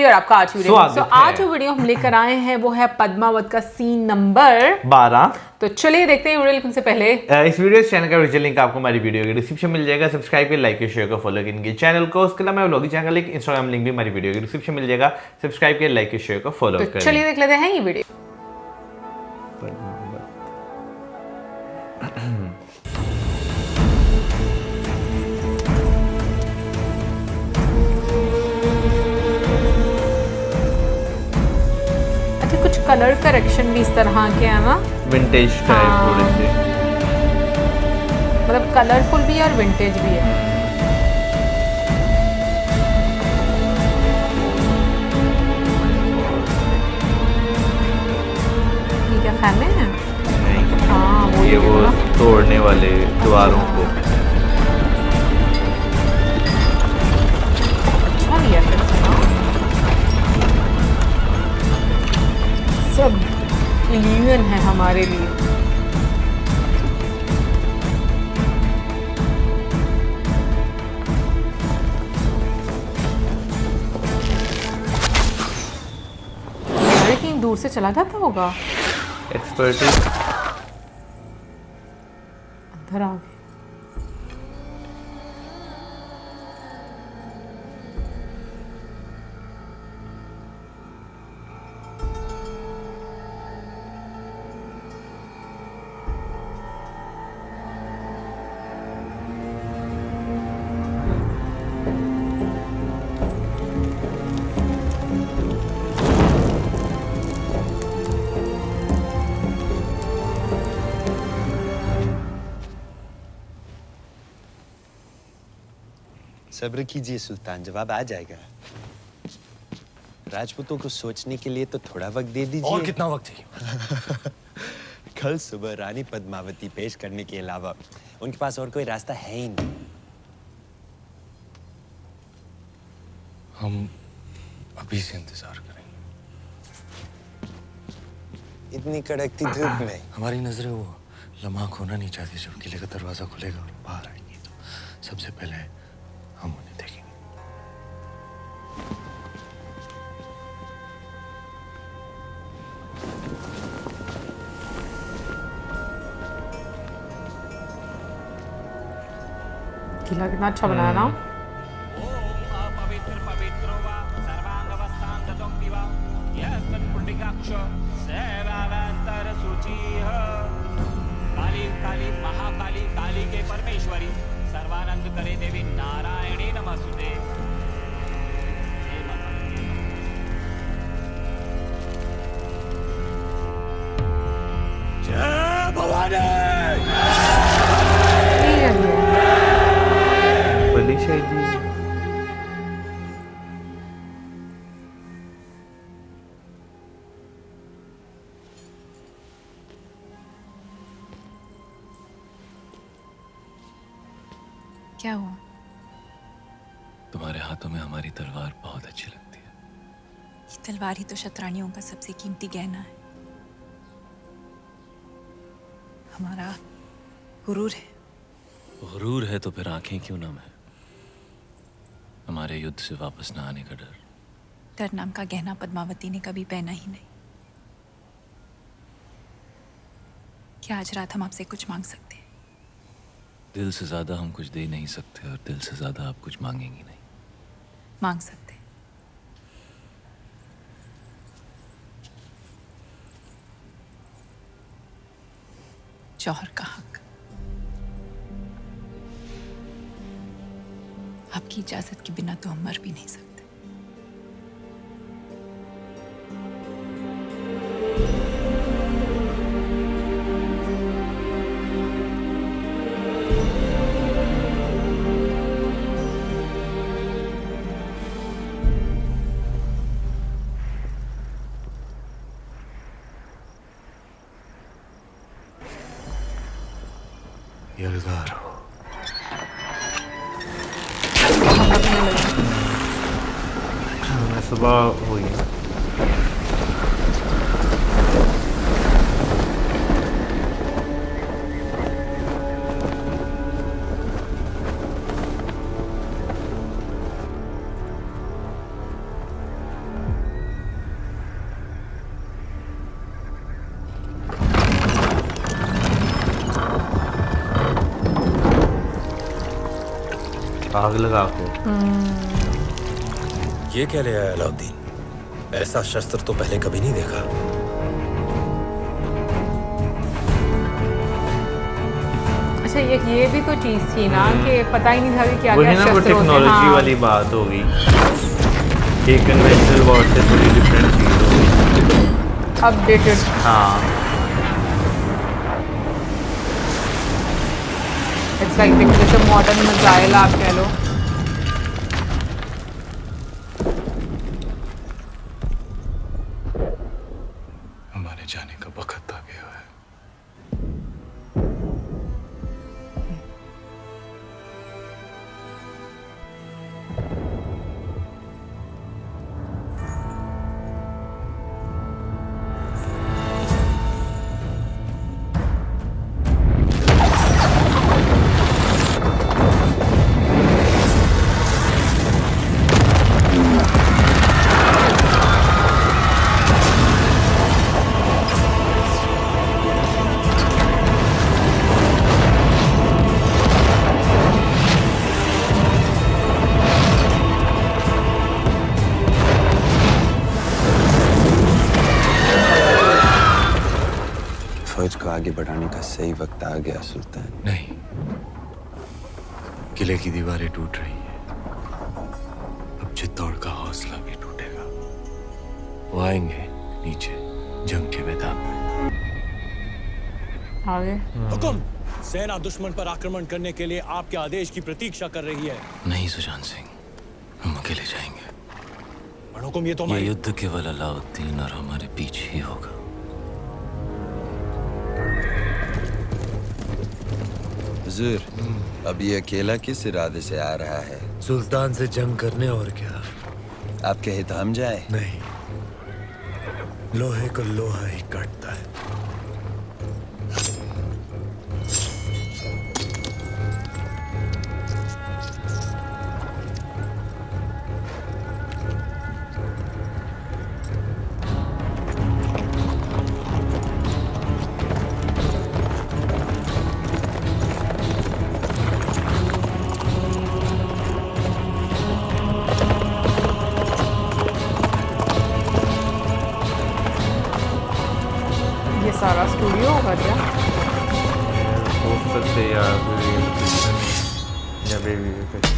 और आपका आज वीडियो। आज जो है। वीडियो हम लेकर आए हैं वो है पद्मावत का सीन नंबर 12। तो चलिए देखते हैं वीडियो। लेकिन से पहले इस वीडियो चैनल का ओरिजिनल लिंक आपको हमारी वीडियो के डिस्क्रिप्शन मिल जाएगा। सब्सक्राइब कर, लाइक कर, शेयर कर, फॉलो करेंगे चैनल को। उसके अलावा मैं vlogging channel link, Instagram link भी हमारी वीडियो के डिस्क्रिप्शन मिल जाएगा। सब्सक्राइब कर, लाइक कर, शेयर कर, फॉलो करें। चलिए देख लेते हैं ये वीडियो। कुछ कलर करेक्शन भी इस तरह के है ना, विंटेज टाइप थोड़े से, मतलब कलरफुल भी है और विंटेज भी है। ये क्या खैमे हैं? हाँ वो तोड़ने वाले दीवारों को। अच्छा लिया फिर सब इल्यूजन है हमारे लिए। कहीं दूर से चला जाता होगा। एक्सपर्टीज अंदर आ गए। सब्र कीजिए सुल्तान, जवाब आ जाएगा। राजपूतों को सोचने के लिए तो थोड़ा वक्त दे दीजिए। और कितना वक्त चाहिए? कल सुबह रानी पद्मावती पेश करने के अलावा उनके पास और कोई रास्ता है ही नहीं। हम अभी से इंतजार करेंगे। इतनी कड़कती धूप में हमारी नजरें वो लम्हा खोना नहीं चाहती जब किले का दरवाजा खुलेगा और बाहर आएंगी, तो सबसे पहले हम उन्हें देखेंगे। किला कितना अच्छा बनाया ना। काली महाकाली काली के परमेश्वरी सर्वानंद करे देवी नारायणी नमस्तुते। जय भवानी। बड़ी शायद क्या हुआ? तुम्हारे हाथों में हमारी तलवार बहुत अच्छी लगती है। ये तलवार ही तो शतरानियों का सबसे कीमती गहना है, हमारा गुरूर है। गुरूर है तो फिर आंखें क्यों नम है? हमारे युद्ध से वापस न आने का डर। डर नाम का गहना पद्मावती ने कभी पहना ही नहीं। क्या आज रात हम आपसे कुछ मांग सकते हैं? दिल से ज्यादा हम कुछ दे नहीं सकते और दिल से ज्यादा आप कुछ मांगेंगी नहीं। मांग सकते हैं। जौहर का हक। आपकी इजाजत के बिना तो हम मर भी नहीं सकते। यलगार हो। सुबह हुई है। आग लगा के। ये क्या ले आया अलाउद्दीन? ऐसा शस्त्र तो पहले कभी नहीं देखा। अच्छा ये भी तो चीज थी ना कि पता ही नहीं था कि क्या वही क्या ना, वो शस्त्र होते हैं। टेक्नोलॉजी वाली बात होगी कि कन्वेंशनल वॉर से थोड़ी डिफरेंट चीज होगी। अपडेटेड। हाँ, इट्स लाइक जैसे मॉडर्न मिसाइल आप कह लो। हमारे जाने का वक्त आ गया है। फौज को आगे बढ़ाने का सही वक्त आ गया सुल्तान। नहीं, किले की दीवारें टूट रही हैं। अब चित्तौड़ का हौसला भी टूटेगा। वो आएंगे नीचे जंग के मैदान में। आगे हुकुम, सेना दुश्मन पर आक्रमण करने के लिए आपके आदेश की प्रतीक्षा कर रही है। नहीं सुजान सिंह, हम अकेले जाएंगे। पर हुकुम, ये तो ये युद्ध केवल अलाउद्दीन और हमारे पीछे ही होगा। हुजूर, अब ये अकेला किस इरादे से आ रहा है? सुल्तान से जंग करने, और क्या। आप कहे तो हम जाए? नहीं, लोहे को लोहा ही काटता है। ये सारा स्टूडियो होगा क्या? हो सकते हैं यार, या बेबी कुछ।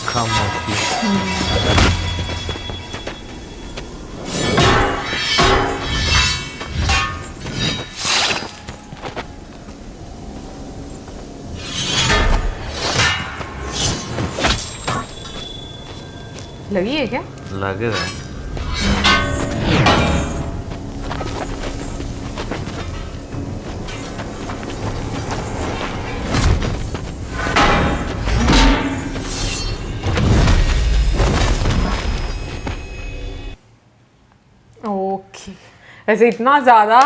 खामोशी। लगी है क्या? लग रहा है। ओके, ऐसे इतना ज़्यादा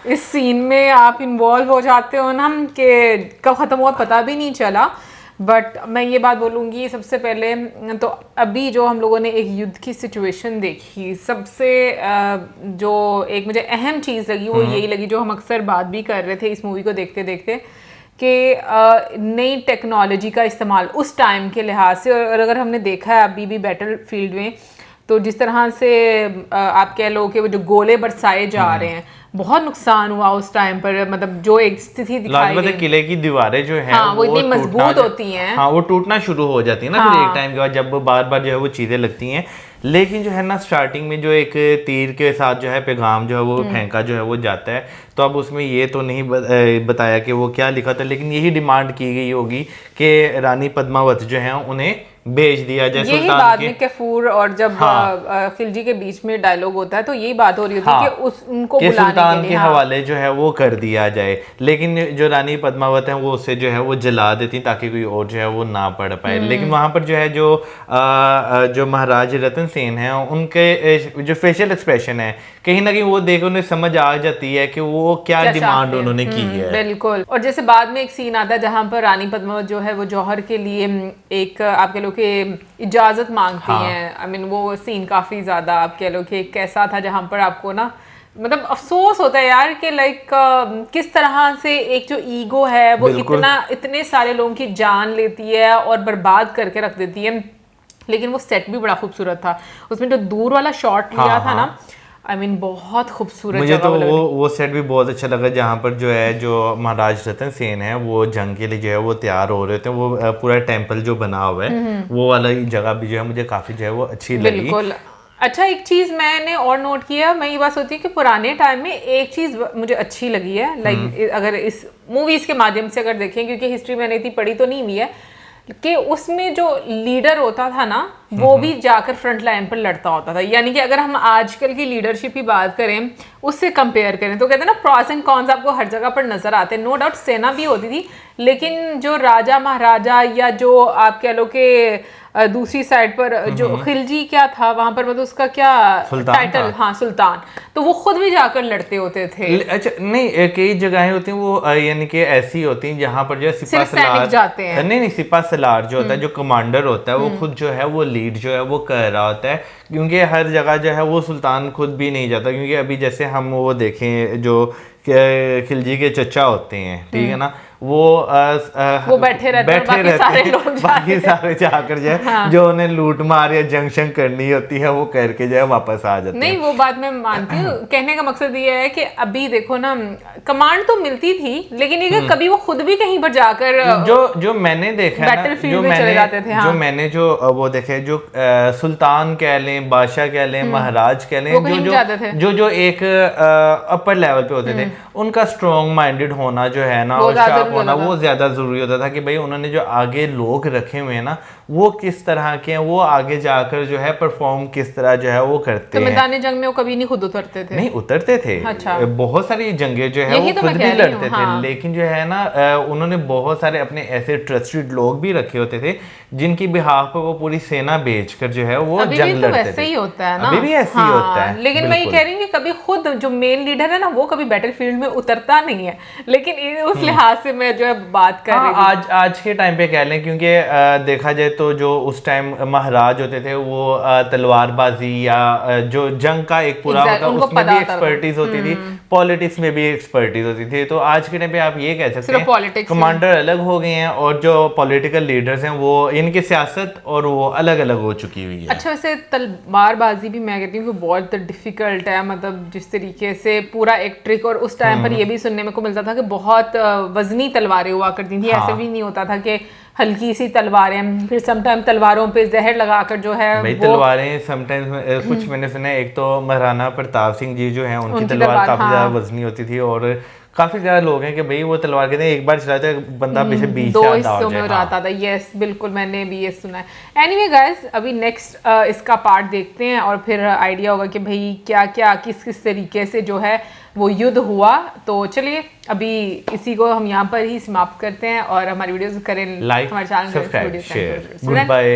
इस सीन में आप इन्वॉल्व हो जाते हो ना कि कब ख़त्म हुआ पता भी नहीं चला। बट मैं ये बात बोलूँगी सबसे पहले तो अभी जो हम लोगों ने एक युद्ध की सिचुएशन देखी, सबसे जो एक मुझे अहम चीज़ लगी वो यही लगी, जो हम अक्सर बात भी कर रहे थे इस मूवी को देखते देखते, कि नई टेक्नोलॉजी का इस्तेमाल उस टाइम के लिहाज से, और अगर हमने देखा है अभी भी बैटल फील्ड में, तो जिस तरह से आप कह लो कि वो जो गोले बरसाए जा रहे हैं, बहुत नुकसान हुआ उस टाइम पर, मतलब जो एक स्थिति दिखाई लाजपत गई। किले की दीवारें जो हैं हाँ, वो इतनी टूटना मजबूत होती हैं। हाँ, वो टूटना शुरू हो जाती है ना फिर एक टाइम के बाद, जब बार बार जो है वो चीज़ें लगती हैं। लेकिन जो है ना स्टार्टिंग में जो एक तीर के साथ जो है पैगाम जो है वो फेंका जो है वो जाता है, तो अब उसमें ये तो नहीं बताया कि वो क्या लिखा था, लेकिन यही डिमांड की गई होगी कि रानी पद्मावत जो है उन्हें भेज दिया जाए यही सुल्तान बाद के। में कैफूर और जब खिलजी के बीच में डायलॉग होता है तो यही बात हो रही होती है कि उनको कि बुलाने सुल्तान के के लिए। हवाले जो है वो कर दिया जाए, लेकिन जो रानी पद्मावत है वो उसे जो है वो जला देती ताकि कोई और जो है वो ना पढ़ पाए। लेकिन वहां पर जो है जो महाराज रतन सेन है उनके जो फेशियल एक्सप्रेशन है कहीं ना कहीं वो देख उन्हें समझ आ जाती है कि वो क्या डिमांड चाहते हैं। उन्होंने की है। बिल्कुल। और जैसे बाद में एक सीन आता है जहां पर रानी पद्मावत जो है वो जौहर के लिए एक आप कह लो कि इजाजत मांगती हैं। आई मीन वो सीन काफी ज्यादा आप कह लो कि कैसा था, जहां पर आपको ना मतलब अफसोस होता है यार कि लाइक किस तरह से एक जो ईगो है वो इतने सारे लोगों की जान लेती है और बर्बाद करके रख देती है। लेकिन वो सेट भी बड़ा खूबसूरत था, उसमें जो दूर वाला शॉट लिया था ना, आई मीन बहुत खूबसूरत। मुझे तो वो सेट भी बहुत अच्छा लगा जहाँ पर जो है जो महाराज रतन सेन है वो जंग के लिए जो है वो तैयार हो रहे थे, वो पूरा टेम्पल जो बना हुआ है वो वाला जगह भी जो है मुझे काफी जो है वो अच्छी लगी। बिल्कुल। अच्छा, एक चीज मैंने और नोट किया, मैं ये बात सोचती हूँ कि पुराने टाइम में एक चीज मुझे अच्छी लगी है, लाइक अगर इस मूवीज के माध्यम से अगर देखें, क्योंकि हिस्ट्री मैंने इतनी पढ़ी तो नहीं हुई है, कि उसमें जो लीडर होता था ना वो भी जाकर फ्रंट लाइन पर लड़ता होता था। यानी कि अगर हम आजकल की लीडरशिप की बात करें उससे कंपेयर करें तो कहते हैं ना प्रॉस एंड कॉन्स आपको हर जगह पर नजर आते हैं। नो डाउट सेना भी होती थी, लेकिन जो राजा महाराजा या जो आप कह लो कि दूसरी साइड पर जो खिलजी क्या था वहां पर, मतलब उसका क्या टाइटल, हाँ सुल्तान, तो वो खुद भी जाकर लड़ते होते थे। अच्छा नहीं, कई जगहें होती हैं वो यानी कि ऐसी होती हैं जहाँ पर जो है सिपा सलार जाते हैं। नहीं, सिपा सलार जो होता है, जो कमांडर होता है वो खुद जो है वो लीड जो है वो कर रहा होता है, क्योंकि हर जगह जो है वो सुल्तान खुद भी नहीं जाता। क्योंकि अभी जैसे हम वो देखें जो खिलजी के चचा होते हैं, ठीक है ना, वो बैठे रहते हैं, बाकी सारे जाकर जो है जो उन्हें लूट मार या जंक्शन करनी होती है वो करके जो है वापस आ जाते हैं। नहीं, वो बात मैं मानती हूँ। कहने का मकसद ये है कि अभी देखो ना, कमांड तो मिलती थी लेकिन ये कभी वो खुद भी कहीं पर जाकर जो मैंने देखा है ना, जो मैंने जो वो देखे, जो सुल्तान कह लें, बादशाह कह लें, महाराज कह लें, जो एक अपर लेवल पे होते थे, उनका स्ट्रॉन्ग माइंडेड होना जो है ना और शार्प होना वो ज्यादा जरूरी होता था कि भाई उन्होंने जो आगे लोग रखे हुए हैं ना वो किस तरह के हैं, वो आगे जाकर जो है परफॉर्म किस तरह जो है वो करते हैं। मैदान जंग में वो कभी नहीं खुद उतरते थे? नहीं उतरते थे। अच्छा। बहुत सारी जंगें जो है वो खुद भी लड़ते थे, लेकिन जो है ना उन्होंने बहुत सारे अपने ऐसे ट्रस्टेड लोग भी रखे होते थे जिनकी बिहाफ पर वो पूरी सेना भेजकर जो है वो जंग लड़ते थे। वैसे ही होता है ना, अभी भी ऐसे ही होता है। लेकिन मैं ये कह रही हूँ कि कभी खुद जो मेन लीडर है ना वो कभी बैटलफील्ड में उतरता नहीं है, लेकिन उस लिहाज से मैं जो है बात कर रही हूँ आज के टाइम पे कह लें, क्योंकि देखा जाए तो जो उस टाइम महाराज होते थे वो तलवारबाजी या जो जंग का एक पूरा होता उसमें भी एक्सपर्टीज होती थी, पॉलिटिक्स में भी एक्सपर्टीज होती थी। तो आज के टाइम पे आप ये कह सकते हैं कमांडर अलग हो गए हैं और जो पॉलिटिकल लीडर्स हैं वो इनकी सियासत और वो अलग अलग हो चुकी हुई है। अच्छा, वैसे तलवारबाजी भी मैं कहती हूँ कि बहुत डिफिकल्ट है, मतलब जिस तरीके से पूरा एक ट्रिक, और उस टाइम पर ये भी सुनने में को मिलता था कि बहुत वजनी तलवारें हुआ करती थी। ऐसे भी नहीं होता था कि हल्की सी तलवारें, फिर समटाइम तलवारों पे जहर लगाकर जो है भाई तलवारें समटाइम्स कुछ मैंने सुना है, एक तो महाराणा प्रताप सिंह जी जो हैं उनकी तलवार काफी ज्यादा वजनी होती थी, और काफी ज्यादा लोग हैं कि भाई वो तलवार कहते हैं एक बार चलाते बंदा पीछे 20 से आधा हो जाए। आता था। यस बिल्कुल, मैंने भी ये सुना है। एनीवे गाइस, अभी नेक्स्ट इसका पार्ट देखते हैं और फिर आइडिया होगा कि भाई क्या क्या किस किस तरीके से जो है वो युद्ध हुआ। तो चलिए अभी इसी को हम यहाँ पर ही समाप्त करते हैं और हमारी वीडियोस करें लाइक, हमारे channel subscribe, share. Good bye.